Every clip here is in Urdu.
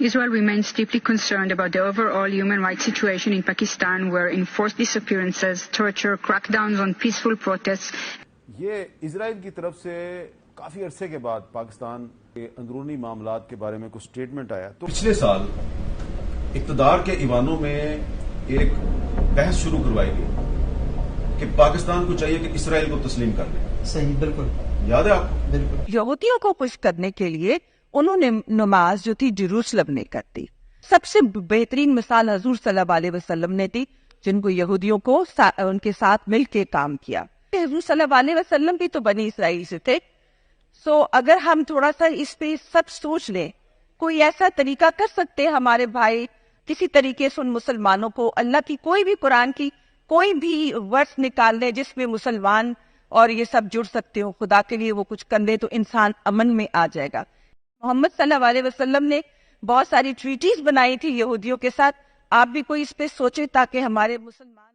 Israel remains deeply concerned about the overall human rights situation in Pakistan, where enforced disappearances, torture, crackdowns on peaceful protests. یہ اسرائیل کی طرف سے کافی عرصے کے بعد پاکستان کے اندرونی معاملات کے بارے میں کچھ سٹیٹمنٹ آیا. تو پچھلے سال اقتدار کے ایوانوں میں ایک بحث شروع کروائی گئی کہ پاکستان کو چاہیے کہ اسرائیل کو تسلیم کر لے. صحیح، بالکل یاد ہے آپ کو؟ بالکل. یہودیوں کو خوش کرنے کے لیے انہوں نے نماز جو تھی جیروسلم میں کر دی. سب سے بہترین مثال حضور صلی اللہ علیہ وسلم نے دی، جن کو یہودیوں کو ان کے ساتھ مل کے کام کیا. حضور صلی اللہ علیہ وسلم بھی تو بنی اسرائیل سے تھے. سو اگر ہم تھوڑا سا اس پہ سب سوچ لیں، کوئی ایسا طریقہ کر سکتے ہمارے بھائی کسی طریقے سے ان مسلمانوں کو اللہ کی کوئی بھی قرآن کی کوئی بھی ورڈ نکال لے جس میں مسلمان اور یہ سب جڑ سکتے ہو، خدا کے لیے وہ کچھ کر لے تو انسان امن میں آ جائے گا. محمد صلی اللہ علیہ وسلم نے بہت ساری ٹریٹیز بنائی تھی یہودیوں کے ساتھ. آپ بھی کوئی اس پہ سوچے تاکہ ہمارے مسلمان.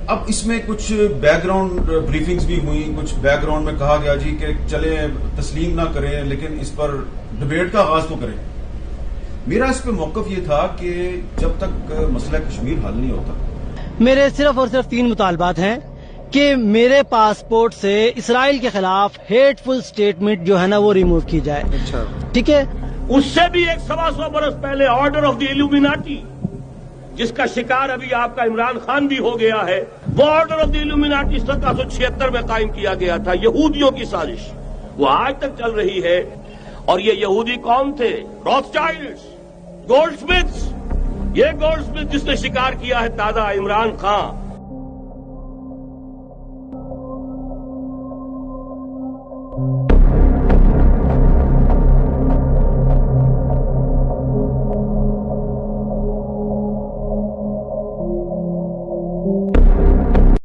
اب اس میں کچھ بیک گراؤنڈ بریفنگز بھی ہوئی، کچھ بیک گراؤنڈ میں کہا گیا جی کہ چلیں تسلیم نہ کریں لیکن اس پر ڈبیٹ کا آغاز تو کریں. میرا اس پہ موقف یہ تھا کہ جب تک مسئلہ کشمیر حل نہیں ہوتا. میرے صرف اور صرف 3 مطالبات ہیں کہ میرے پاسپورٹ سے اسرائیل کے خلاف ہیٹ فل سٹیٹمنٹ جو ہے نا وہ ریموو کی جائے. اچھا ٹھیک ہے. اس سے بھی 125 برس پہلے آرڈر آف دی ایلومیناٹی جس کا شکار ابھی آپ کا عمران خان بھی ہو گیا ہے، وہ آرڈر آف دی ایلومیناٹی 1776 میں قائم کیا گیا تھا. یہودیوں کی سازش وہ آج تک چل رہی ہے. اور یہ یہودی کون تھے؟ راتھ چائلڈز، گولڈ سمتھس. یہ گولڈ سمتھ جس نے شکار کیا ہے دادا عمران خان.